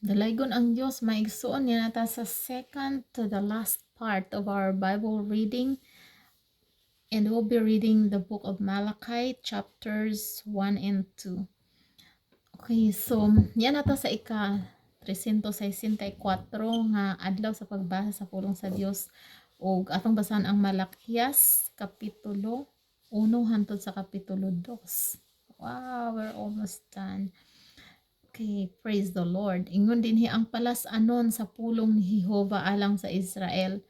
Dalaygon ang Diyos, maigsuon niya nata sa second to the last part of our Bible reading. And we'll be reading the book of Malachi, chapters 1 and 2. Okay, so yan nata sa ika 364 nga adlaw sa pagbasa sa pulong sa Dios. Og atong basahan ang Malakias kapitulo 1 hangtod sa kapitulo 2. Wow, we're almost done. Okay, praise the Lord. Ingon dinhi ang palas-anon sa pulong ni Jehova alang sa Israel.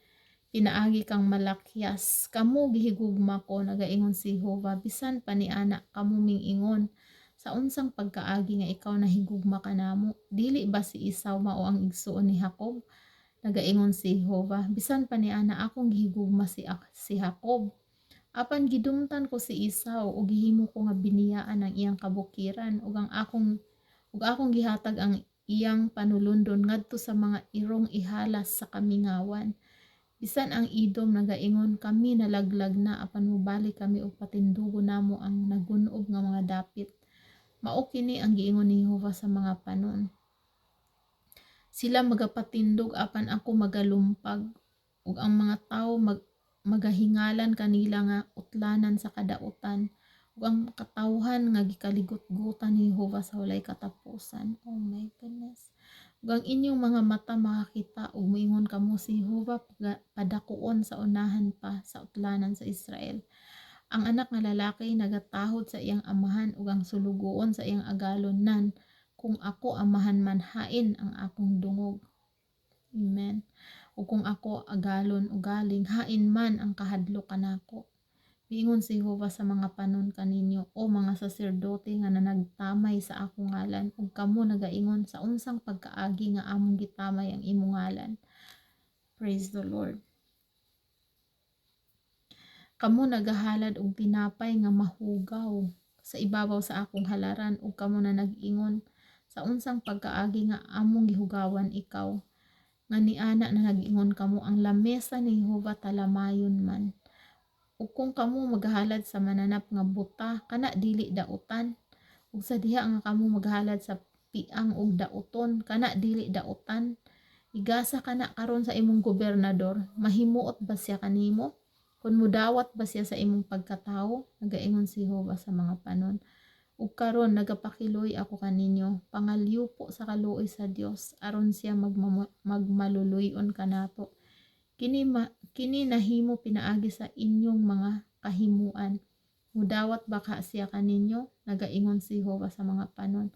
Pinaagi kang Malakias, kamo gihigugma ko, nagaingon si Jehova, bisan pa ni ana kamo mingingon sa unsang pagkaagi nga ikaw nahigugma kanamo. Dili ba si Isaw mao ang igsuon ni Jacob? Nagaingon si Jehova, bisan pa ni ana akong gihigugma si Jacob. Apan gidumtan ko si Isaw ug gihimo ko nga biniyaan ang iyang kabukiran ug akong gihatag ang iyang panulundon ngadto sa mga irong ihalas sa kamingawan. Bisan ang Idom nagaingon, kami nalaglag na apan mubalik kami og patindugo namo ang nagunob nga mga dapit. Mao kini ang giingon ni Jehova sa mga panon. Sila magapatindog apan ako magalumpag ug ang mga tawo magahingalan kanila nga utlanan sa kadautan ug ang katawhan nga gikaligot-gutan ni Jehova sa walay katapusan. Oh my goodness. Ug ang inyong mga mata makakita ug moingon kamo si Jehova padakuon sa unahan pa sa utlanan sa Israel. Ang anak nga lalaki nagatahod sa iyang amahan ug ang sulugoon sa iyang agalon nan kung ako amahan man hain ang akong dungog. Amen. Ug kung ako agalon ugaling hain man ang kahadlok kanako. Biingon si Jehova sa mga panon kaninyo, o mga saserdote nga nanagtamay sa akong ngalan, ug kamo nagaingon sa unsang pagkaagi nga among gitamay ang imong ngalan. Praise the Lord. Kamo nagahalad og tinapay nga mahugaw sa ibabaw sa akong halaran, ug kamo na nag-ingon sa unsang pagkaagi nga among gihugawan ikaw. Nga niana na nag-ingon kamo ang lamesa ni Jehova talamayon man. Ug kung kamo maghalad sa mananap nga buta, kana dili dautan. Ug sa diha nga kamo maghalad sa piang ug dauton, kana dili dautan. Igasa kana karon sa imong gobernador, mahimuot ba siya kanimo? Kung mudawat ba siya sa imong pagkatawo? Nagaingon si Jehova sa mga panon. Ug karon nagapakiloy ako kaninyo, pangalyo po sa kaluoy sa Dios aron siya magmaluluyon kanato. Kini nahimo pinaagi sa inyong mga kahimuan. Mudawat baka siya kaninyo? Nagaingon si Jehova sa mga panon.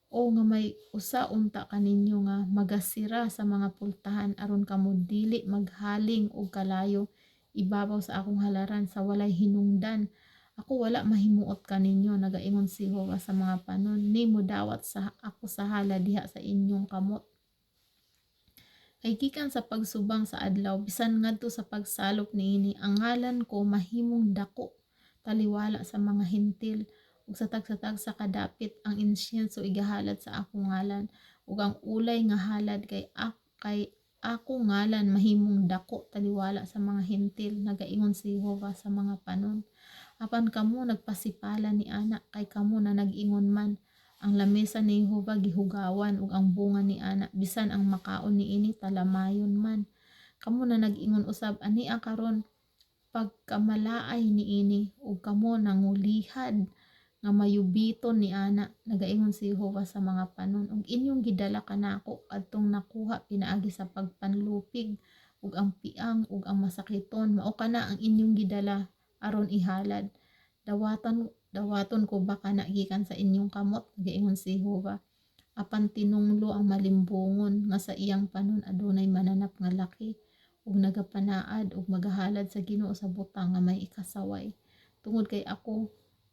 O nga may usa unta kaninyo nga magasira sa mga pultahan aron kamo dili maghaling og kalayo ibabaw sa akong halaran sa walay hinungdan. Ako wala mahimuot kaninyo, nagaingon si Jehova sa mga panon. Ni mudawat sa ako sa hala diha sa inyong kamot. Kay gikan sa pagsubang sa adlaw bisan ngadto sa pagsalop niini ang ngalan ko mahimong dako taliwala sa mga hentil ug sa tagsatag sa kadapit ang insyenso igahalad sa akong ngalan ug ang ulay nga halad kay ako ngalan mahimong dako taliwala sa mga hentil, nagaingon si Jehova sa mga panon. Apan kamo nagpasipala ni ana kay kamo na nag-ingon man ang lamesa ni Jehova gihugawan ug ang bunga ni ana bisan ang makaon niini talamayon man. Kamo na nag-ingon usab ani karon pagkamalaay niini ug kamo nangulihad nga mayubiton ni ana, nagaingon si Jehova sa mga panon. Ug inyong gidala kanako adtong nakuha pinaagi sa pagpanlupig ug ang piang ug ang masakiton mao kana ang inyong gidala aron ihalad. Dawaton ko baka gikan sa inyong kamot, nagaingon si Jehova. Apan tinunglo ang malimbungon nga sa iyang panon adunay mananap nga laki ug nagapanaad ug magahalad sa Ginoo sa butang nga may ikasaway. Tungod kay ako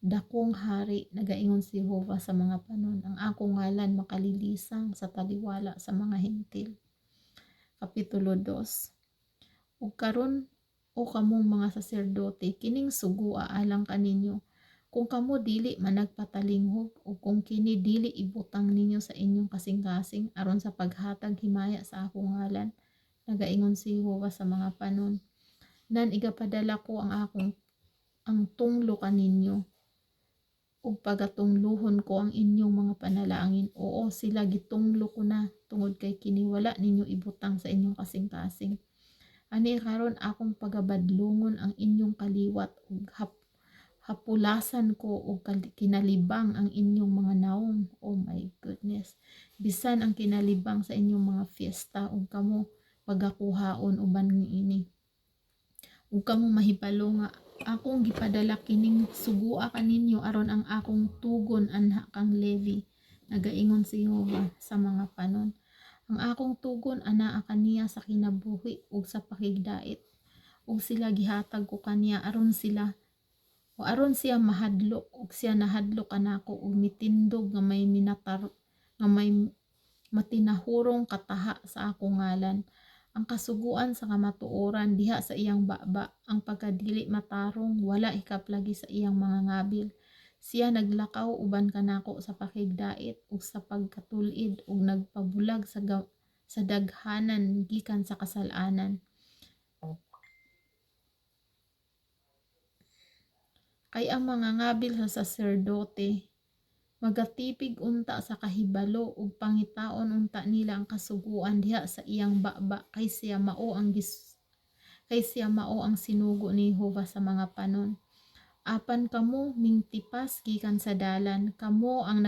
dakong hari, nagaingon si Jehova sa mga panon. Ang akong ngalan makalilisang sa taliwala sa mga hentil. Kapitulo 2. Ug karon o kamong mga saserdote, kining sugo alang kaninyo. Kung kamo dili managpatalinghog o kung kini dili ibutang ninyo sa inyong kasing-kasing aron sa paghatag himaya sa akong ngalan, nagaingon si Jehova sa mga panon. Nan igapadala ko ang tunglo kaninyo ug pagatunglohon ko ang inyong mga panalangin. Oo, sila gitunglo ko na tungod kay kini wala ninyo ibutang sa inyong kasing-kasing. Ani karon akong pagabadlungon ang inyong kaliwat ug hapulasan ko og kinalibang ang inyong mga naong. Oh my goodness. Bisan ang kinalibang sa inyong mga fiesta ug kamo pagakuhaon uban niini. Ug kamo mahibalo nga akong gipadala kining sugua kaninyo aron ang akong tugon anha kang Levi. Nagaingon si Jehovah sa mga panon. Ang akong tugon anaa kaniya sa kinabuhi ug sa pakigdait. Ug sila gihatag ko kaniya aron siya mahadlok ug siya nahadlok kanako ug mitindog nga may nga may matinahurong kataha sa akong ngalan. Ang kasuguan sa kamatuoran diha sa iyang baba, ang pagkadili matarong wala hikaplagi sa iyang mga ngabil. Siya naglakaw uban kanako sa pakigdait ug sa pagkatulid ug nagpabulag sa daghanan gikan sa kasalanan. Kay ang mga ngabil sa saserdote magatipig unta sa kahibalo ug pangitaon unta nila ang kasuguan diha sa iyang baba kay siya mao ang sinugo ni Jehovah sa mga panon. Apan kamo mingtipas gikan sa dalan, kamo ang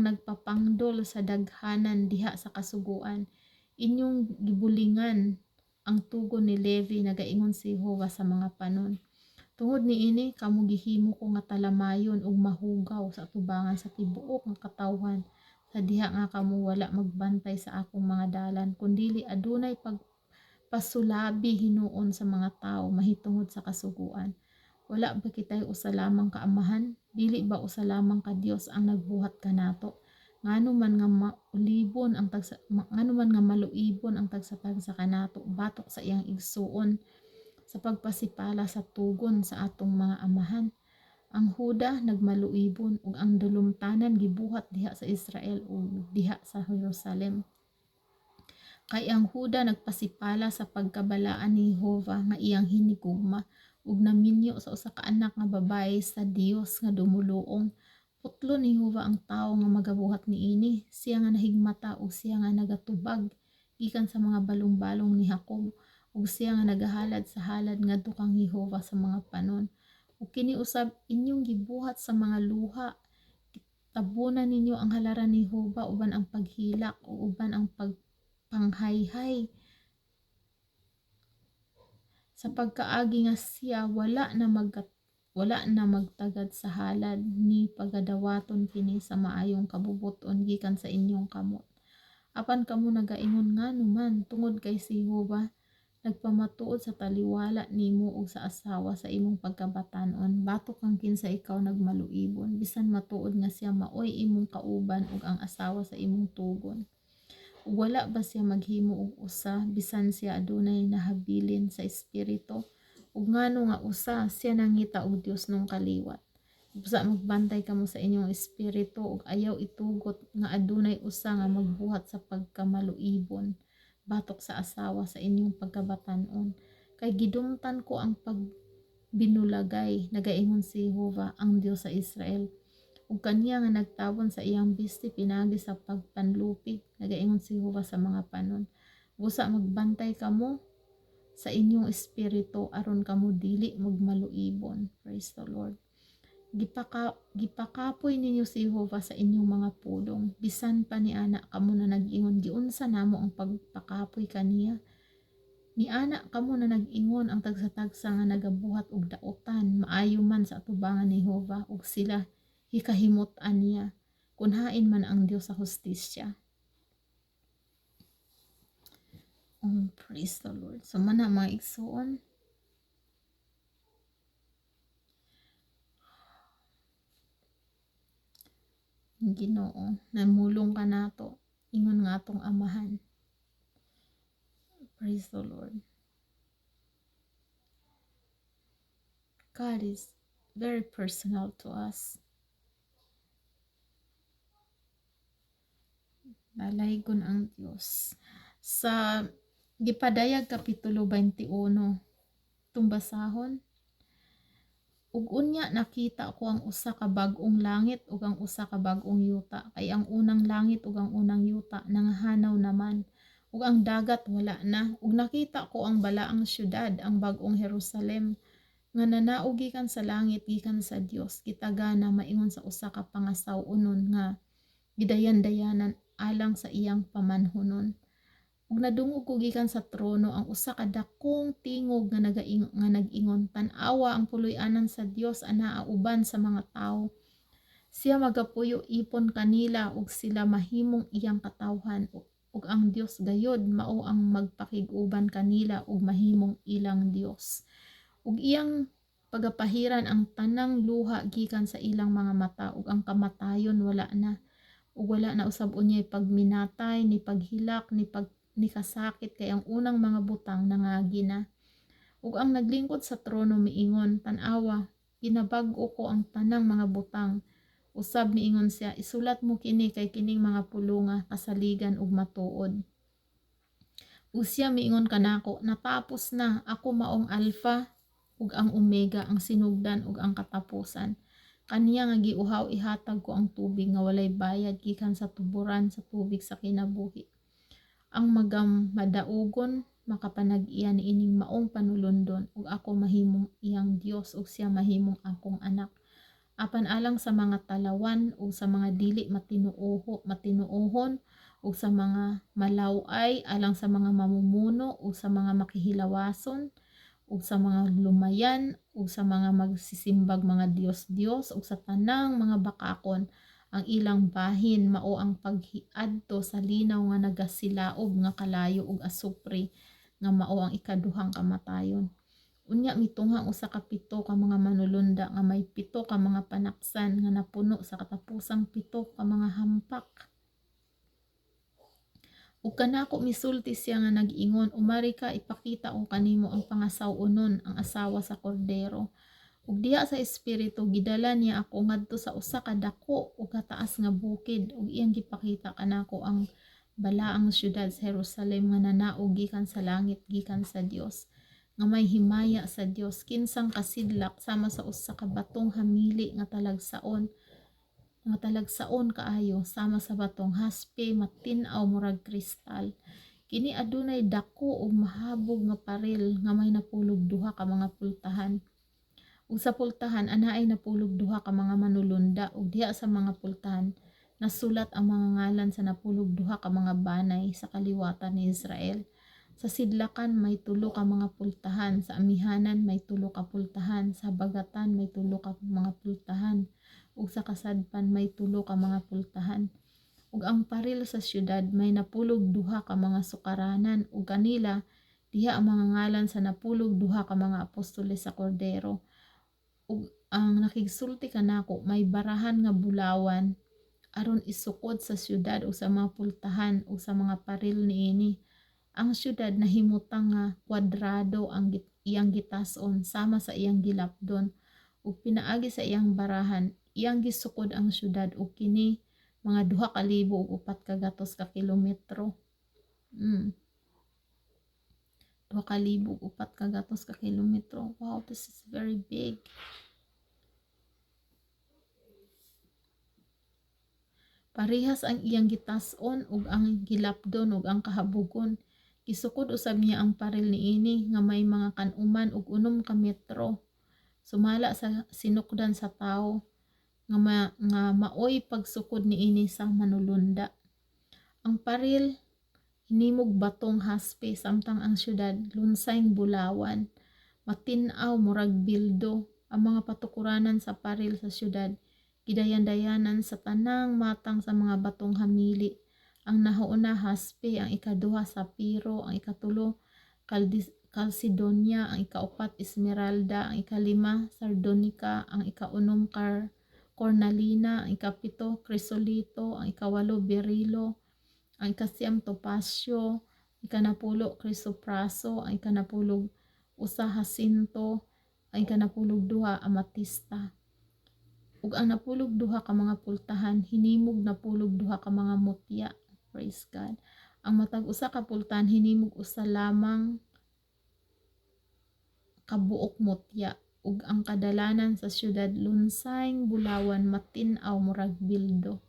nagpapangdol sa daghanan diha sa kasuguan. Inyong gibulingan ang tugon ni Levi, nagaingon si Jehovah sa mga panon. Tungod niini kamo gihimo ko nga talamayon ug mahugaw sa atubangan sa tibuok nga katawhan sa diha nga kamo wala magbantay sa akong mga dalan kundili adunay pagpasulabi hinuon sa mga tawo mahitungod sa kasuguan. Wala ba kitay usa lamang ka amahan? Dili ba usa lamang ka Dios ang nagbuhat kanato? Ngano man nga maluibon ang tagsa-tagsa kanato batok sa iyang igsuon sa pagpasipala sa tugon sa atong mga amahan. Ang Huda nagmaluibon ug ang dalumtanan gibuhat diha sa Israel ug diha sa Jerusalem. Kay ang Huda nagpasipala sa pagkabalaan ni Jehovah nga iyang hinigugma ug naminyo sa usa ka anak nga babaye sa Dios nga dumuluong. Putlo ni Jehovah ang tawo nga magabuhat niini. Siya nga nahigmata ug siya nga nagatubag gikan sa mga balong-balong ni Jacob ug siya nga nagahalad sa halad ngadto kang Jehovah sa mga panon. Ug kini usab inyong gibuhat sa mga luha. Tabunan ninyo ang halaran ni Jehovah uban ang paghilak ug uban ang pagpanghayhay. Sa pagkaagi nga siya wala na magtagad sa halad ni pagadawaton kini sa maayong kabubuton gikan sa inyong kamot. Apan kamo nagaingon ngano man tungod kay si Jehovah nagpamatuod sa taliwala nimo ug sa asawa sa imong pagkabatan-on batok kang kinsa ikaw nagmaluibon bisan matuod nga siya maoy imong kauban ug ang asawa sa imong tugon. Ug wala ba siya maghimo og usa bisan siya adunay nahabilin sa espiritu ug ngano nga usa siya nangita og Dios nung kaliwat. Busa magbantay kamo sa inyong espiritu ug ayaw itugot nga adunay usa nga magbuhat sa pagkamaluibon batok sa asawa sa inyong pagkabatan-on. Kay gidumtan ko ang pagbinulagay, nagaingon si Jehovah ang Dios sa Israel. Ug kaniya nga nagtabon sa iyang bisti pinagi sa pagpanlupig, nagaingon si Jehovah sa mga panon. Busa magbantay kamo sa inyong espiritu aron kamo dili magmaluibon. Praise the Lord. Gipakapoy ninyo si Jehovah sa inyong mga pulong bisan pa ni ana kamo na nag-ingon giunsa namo ang pagpakapoy kaniya. Ni ana kamo na nag-ingon ang tagsa-tagsa nga nagabuhat og daotan maayo man sa atubangan ni Jehovah ug sila hikahimot-an niya kunhain man ang Dios sa hustisya. Oh, praise the Lord. So mana mga igsoon, Ginoo namulong ka nato ingon nga atong amahan. Praise the Lord. God is very personal to us. Nalaygon ang Dios. Sa Gipadayag Kapitulo 21, itong basahon. Ug unya nakita ko ang usa ka bag-ong langit ug ang usa ka bag-ong yuta, kay ang unang langit ug ang unang yuta nangahanaw naman, ug ang dagat wala na. Ug nakita ko ang balaang syudad, ang bag-ong Jerusalem, nga nanaog gikan sa langit gikan sa Dios, gitagana maingon sa usa ka pangasaw-unon nga gidayan-dayanan alang sa iyang pamanhunon. Ug nadungog ko gikan sa trono ang usa ka dakong tingog nga nag-ingon, tan-awa ang puloy-anan sa Dios anaa uban sa mga tawo. Siya magapuyo ipon kanila ug sila mahimong iyang katawhan, ug ang Dios gayod mao ang magpakig-uban kanila ug mahimong ilang Dios. Ug iyang pagapahiran ang tanang luha gikan sa ilang mga mata, ug ang kamatayon wala na. Ug wala na usab unyay pagminatay, ni paghilak, ni kasakit, kay ang unang mga butang nangagi na. Ug ang naglingkod sa trono miingon, tan-awa, ginabag-o ko ang tanang mga butang. Usab miingon siya, isulat mo kini kay kining mga pulonga, kasaligan ug matuod. Ug siya miingon kanako, natapos na, ako maong Alpha ug ang Omega, ang sinugdan ug ang katapusan. Kaniya nga giuhaw ihatag ko ang tubig nga walay bayad gikan sa tuburan sa tubig sa kinabuhi. Ang magamadaogon makapanag-iya niining maong panulundon, ug ako mahimong iyang Dios ug siya mahimong akong anak. Apan alang sa mga talawan ug sa mga dili matinuohon ug sa mga malaway, alang sa mga mamumuno ug sa mga makihilawason ug sa mga lumayan ug sa mga magsisimbag mga Dios-Dios ug sa tanang mga bakakon, ang ilang bahin mao ang paghiadto sa linaw nga nagasilaob nga kalayo ug asupre nga mao ang ikaduhang kamatayon. Unya mitungha ang usa ka pito ka mga manulunda nga may pito ka mga panaksan nga napuno sa katapusang pito ka mga hampak. Ug kanako misulti siya nga nag-ingon, umari ka, ipakita ko kanimo ang pangasaw-unon, ang asawa sa kordero. Ug diha sa espiritu gidala niya ako ngadto sa usa ka dako ug kataas nga bukid, ug iyang gipakita kanako ang balaang syudad sa Jerusalem nga nanaog gikan sa langit gikan sa Dios, nga may himaya sa Dios, kinsang kasidlak sama sa usa ka batong hamili nga talagsaon kaayo sama sa batong haspe matin-aw murag kristal. Kini adunay dako ug mahabog nga paril nga may napulog duha ka mga pultahan. Ug sa pultahan anaay napulog duha ka mga manulunda, ug diha sa mga pultahan nasulat ang mga ngalan sa napulog duha ka mga banay sa kaliwatan ni Israel. Sa sidlakan may tulo ka mga pultahan, sa amihanan may tulo ka pultahan, sa bagatan may tulo ka mga pultahan, ug sa kasadpan may tulo ka mga pultahan. Ug ang paril sa syudad may napulog duha ka mga sukaranan, ug kanila diha ang mga ngalan sa napulog duha ka mga apostoles sa kordero. Ug ang nakigsulti kanako may barahan nga bulawan aron isukod sa syudad o sa mga pultahan o sa mga paril niini. Ang syudad nahimutang nga kwadrado ang iyang gitason sama sa iyang gilapdon, ug pinaagi sa iyang barahan iyang gisukod ang syudad ug kini mga 2,000 ug 400 ka kilometro. 2,000 ug 400 ka kilometro. Wow, this is very big. Parehas ang iyang gitason ug ang gilapdon ug ang kahabugon. Gisukod usab niya ang paril niini nga may mga kan-uman ug 6 ka metro. Sumala sa sinukdan sa tawo nga maoy pagsukod niini sa manulunda. Ang paril hinimog batong haspe, samtang ang syudad lunsayng bulawan. Matin-aw murag bildo. Ang mga patukuranan sa paril sa syudad gidayan-dayanan sa tanang matang sa mga batong hamili. Ang nahauna haspe, ang ikaduha sapiro, ang ikatulo Calcedonia, ang ikaupat Esmeralda, ang ikalima Sardonica, ang ikaunom Cornalina, ang ikapito Crisolito, ang ikawalo Berilo, ang ikasiyam Topacio, ikanapulo Crisopraso, ang ikanapulog usa Jacinto, ang ikanapulog duha Amatista. Ug ang napulog duha ka mga pultahan hinimog napulog duha ka mga mutya. Praise God. Ang matag usa ka pultahan hinimog usa lamang kabuok mutya. ug ang kadalanan sa syudad lunsayng bulawan matin-aw murag bildo.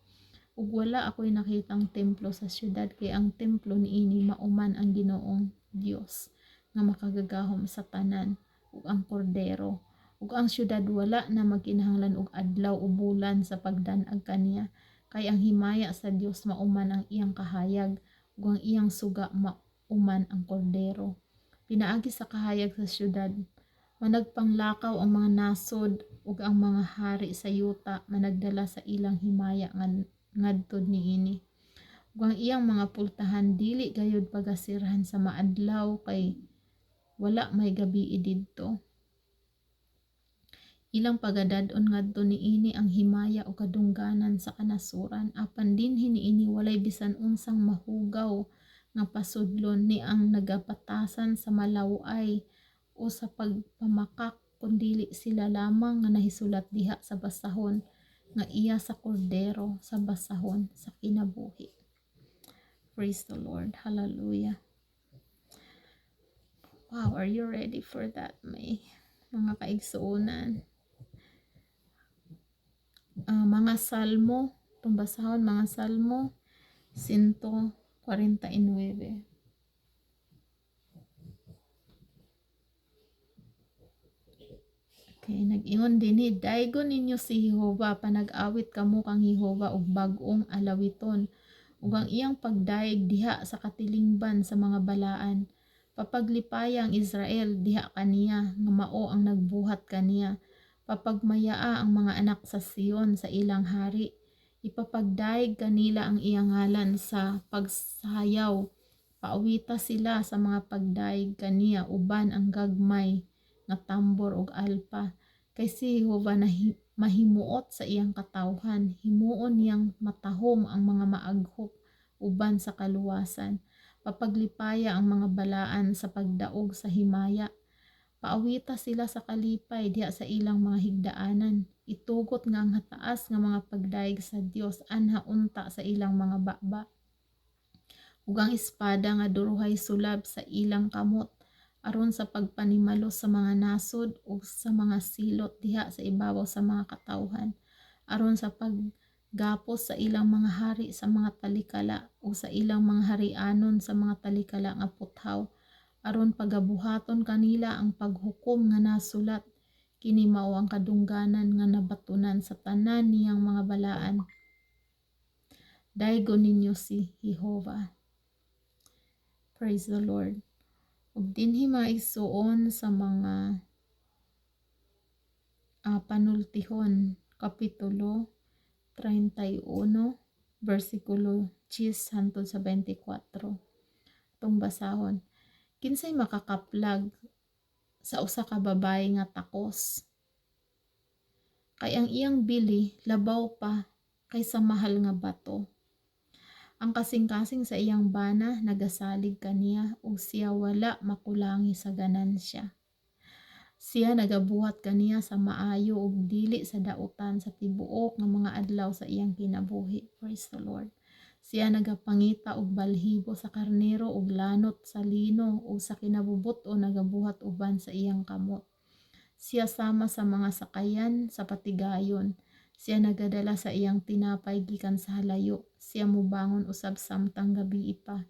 Ug wala ako'y nakitang templo sa syudad, kay ang templo niini mauman ang Ginoong Dios nga makagagahom sa tanan ug ang kordero. Ug ang syudad wala na magkinahanglan og adlaw o bulan sa pagdan-ag kaniya, kay ang himaya sa Dios mauman ang iyang kahayag ug ang iyang suga mauman ang kordero. Pinaagi sa kahayag sa syudad, managpanglakaw ang mga nasod ug ang mga hari sa yuta managdala sa ilang himaya ngadtod niini. Ug ang iyang mga pultahan dili gayud pagasirahan sa maadlaw, kay wala may gabii didto. Ilang pagadad-on ngadto niini ang himaya o kadungganan sa kanasuran, apan dinhi niini walay bisan unsang mahugaw nga pasudlon ni ang nagapatasan sa malaway o sa pagpamakak, kundili sila lamang nga nahisulat diha sa basahon nga iya sa kordero, sa basahon sa kinabuhi. Praise the Lord. Hallelujah. Wow, are you ready for that, may mga kaigsuunan? Mga salmo, itong basahon, mga salmo 149. Okay, nag-ingon dinhi, daygon ninyo si Jehova, panag-awit kamo kang Jehova og bag-ong alawiton, ug ang iyang pagdaig diha sa katilingban sa mga balaan. Papaglipaya ang Israel diha kaniya, nga mao ang nagbuhat kaniya. Papagmayaa ang mga anak sa Sion sa ilang hari. Ipapagdaig kanila ang iyang ngalan sa pagsayaw. Paawita sila sa mga pagdaig kaniya uban ang gagmay nga tambor ug alpa. Kay si Jehova mahimuot sa iyang katawhan, himuon niyang matahom ang mga maaghop uban sa kaluwasan. Papaglipaya ang mga balaan sa pagdaog sa himaya. Paawita sila sa kalipay diha sa ilang mga higdaanan. Itugot nga ang hataas nga mga pagdaig sa Dios anha unta sa ilang mga baba. Ug ang espada nga duruhay sulab sa ilang kamot aron sa pagpanimalos sa mga nasod ug sa mga silot diha sa ibabaw sa mga katawhan, aron sa paggapos sa ilang mga hari sa mga talikala ug sa ilang mga harianon sa mga talikala nga puthaw, aron pagabuhaton kanila ang paghukom nga nasulat. Kini mao ang kadungganan nga nabatunan sa tanan niyang mga balaan. Daygon ninyo si Jehova. Praise the Lord. Ug dinhi maigsuon sa mga panultihon, kapitulo 31, versikulo 10 hangtod sa 24. Itong basahon. Kinsay makakaplag sa usa ka babae nga takos, kay ang iyang bili labaw pa kaysa mahal nga bato. Ang kasing-kasing sa iyang bana nagasalig kaniya ug siya wala makulangi sa ganansya. Siya nagabuhat kaniya sa maayo ug dili sa dautan sa tibuok nga mga adlaw sa iyang kinabuhi. Praise the Lord. Siya nagapangita og balhibo sa karnero ug lanot sa lino ug sa kinabubuto nagabuhat uban sa iyang kamot. Siya sama sa mga sakayan sa patigayon. Siya nagadala sa iyang tinapay gikan sa halayo. Siya mubangon usab samtang gabii pa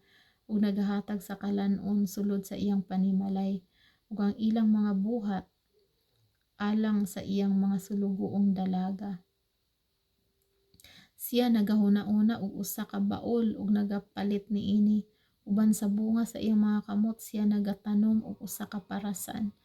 ug nagahatag sa kalan-on sulod sa iyang panimalay. Ug ang ilang mga buhat alang sa iyang mga sulugoong dalaga. Siya nagahuna-una og usa ka baol ug nagapalit niini. Uban sa bunga sa iyang mga kamot siya nagatanom og usa ka parasan.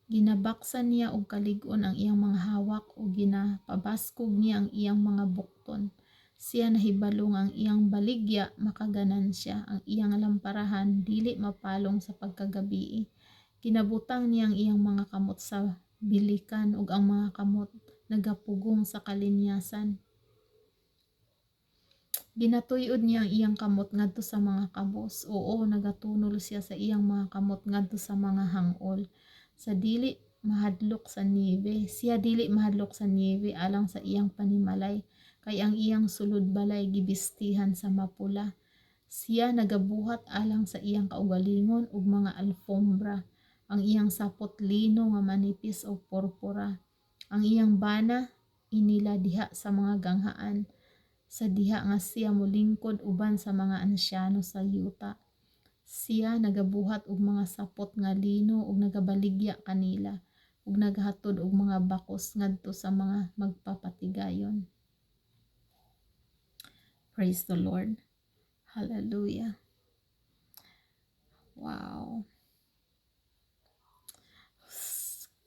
Ginabaksan niya og kalig-on ang iyang mga hawak ug ginapabaskog niya ang iyang mga bukton. Siya nahibalo nga ang iyang baligya makaganansya, ang iyang lamparahan dili mapalong sa pagkagabii. Kinabutang niya ang iyang mga kamot sa bilikan ug ang mga kamot nagapugong sa kalinyasan. Ginatuyod niya ang iyang kamot ngadto sa mga kabos. Oo, nagatunol siya sa iyang mga kamot ngadto sa mga hangol. Sa dili mahadlok sa niebe, siya dili mahadlok sa niebe alang sa iyang panimalay, kay ang iyang sulod balay gibistihan sa mapula. Siya nagabuhat alang sa iyang kaugalingon ug mga alfombra. Ang iyang sapot lino nga manipis o purpura. Ang iyang bana inila diha sa mga ganghaan, sa diha nga siya molingkod uban sa mga ansyano sa yuta. Siya nagabuhat og mga sapot nga lino ug nagabaligya kanila ug naghatod og mga bakos ngadto sa mga magpapatigayon. Praise the Lord. Hallelujah. Wow.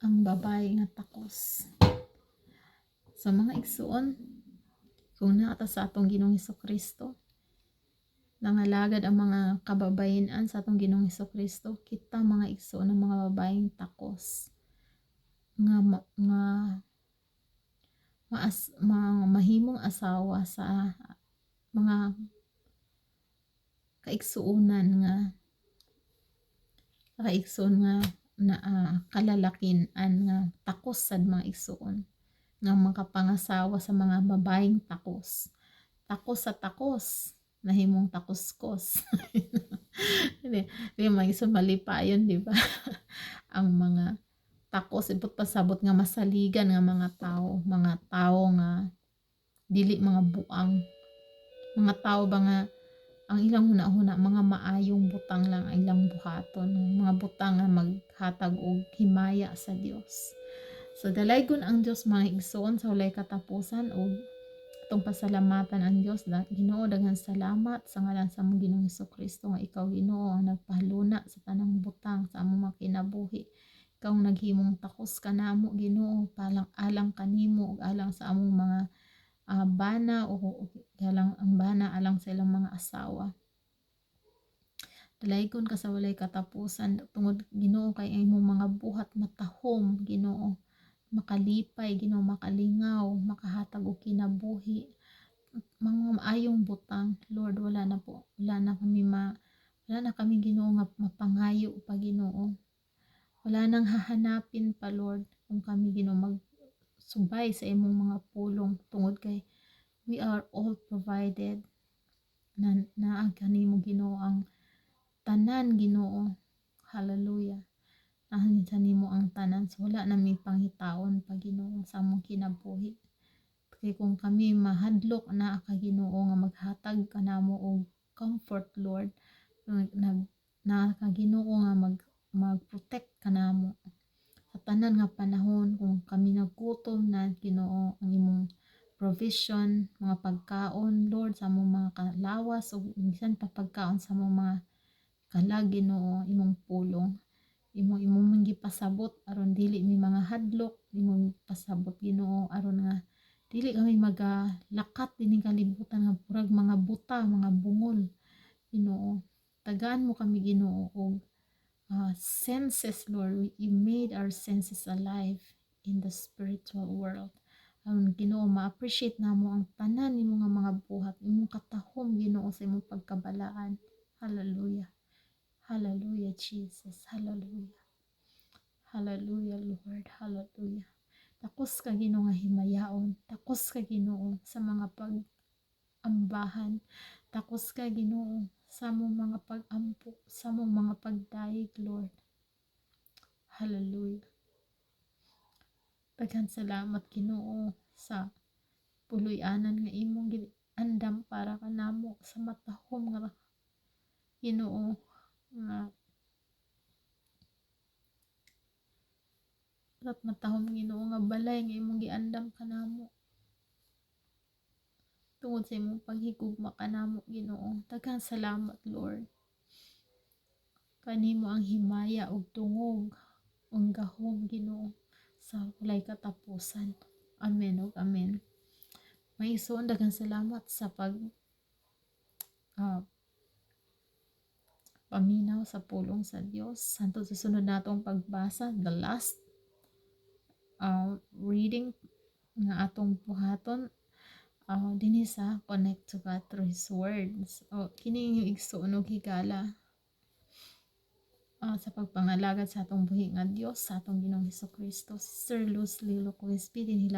Ang babae nga takos. Sa mga igsuon, kung naata sa atong Ginoong Hesukristo, nangalagad ang mga kababayenan sa atong Ginoong Hesukristo, kita mga igsuon ng mga babaeng takos nga mahimong asawa sa mga kaigsuonan nga na kalalakinan nga takos sad mga igsuon nga makapangasawa sa mga babaeng takos. Takos sa takos, nahimong takoskos. Di may sumalipayon, di ba? Ang mga takos ipot pasabot nga masaligan nga mga tao nga dili mga buang, mga tao ba nga ang ilang hunahuna mga maayong butang lang ang ilang buhaton, mga butang nga maghatag og himaya sa Dios. So dalaygon ang Dios mga igsoon sa walay katapusan ug itong pasalamatan ang Dios. Ginoo, daghan salamat sa ngalan sa among Ginoong Hesukristo nga ikaw Ginoo ang nagpahaluna sa tanang butang sa among mga kinabuhi. Ikaw naghimong takos kanamo Ginoo, alang kanimo ug alang sa among mga bana o alang ang bana alang sa ilang mga asawa. Dalaygon ka sa walay katapusan tungod Ginoo kay imong mga buhat matahom Ginoo, makalipay Ginoo, makalingaw, makahatag og kinabuhi, mga maayong butang Lord. Wala na kami Ginoo nga mapangayo pa Ginoo, wala nang hahanapin pa Lord kung kami Ginoo magsubay sa imong mga pulong tungod kay we are all provided na kanimo Ginoo ang tanan Ginoo. Hallelujah. Nahanggid sa nimo ang tanan, so wala na may panghitaon pa Ginoo sa among kinabuhi. Kay kung kami mahadlok na ka Ginoo nga maghatag kanamo og comfort Lord, na ka Ginoo nga mag-protect kanamo sa tanan nga panahon. Kung kami nagutom na Ginoo, ang imong provision, mga pagkaon Lord sa among mga kalawas o bisan pa pagkaon sa among mga kalag Ginoo, imong pulong imong gipasabot aron dili mi mga hadlok, imong pasabot Ginoo aron nga dili kami magalakat dining kalibutan nga purag mga buta, mga bungol Ginoo. Tagaan mo kami Ginoo og senses Lord. You made our senses alive in the spiritual world. Aron Ginoo ma-appreciate namo ang tanan nimo nga mga buhat, imong katahom Ginoo sa imong pagkabalaan. Hallelujah. Hallelujah, Jesus. Hallelujah. Hallelujah, Lord. Hallelujah. Takos ka Ginoo nga himayaon. Takos ka Ginoo sa mga pag-ambahan. Takos ka Ginoo sa among mga pag-ampo, sa among mga pagdaig, Lord. Hallelujah. Daghan salamat Ginoo sa puloy-anan nga imong andam para kanamo sa matahom nga Ginoo nga matahom Ginoo nga balay nga imong giandam kanamo tungod sa imong paghigugma kanamo Ginoo. Daghang salamat Lord. Kanimo ang himaya ug tungog ug gahom Ginoo sa walay katapusan. Amen ug amen. May isuon daghang salamat sa paminaw sa pulong sa Dios. Hantod sa sunod natong pagbasa, the last reading nga atong buhaton dinhi sa Connect to God through His words. Kini yung igsuon og higala sa pagpangalagad sa atong buhi nga Dios, sa atong Ginoong Hesukristo. Sister Luz Lilo Quispe dinhi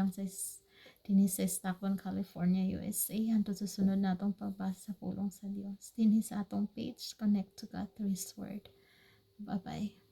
sa Stockton, California, USA. Hantod sa sunod natong pagbasa sa pulong sa Dios dinhi sa atong page Connect to God through His word. Bye bye.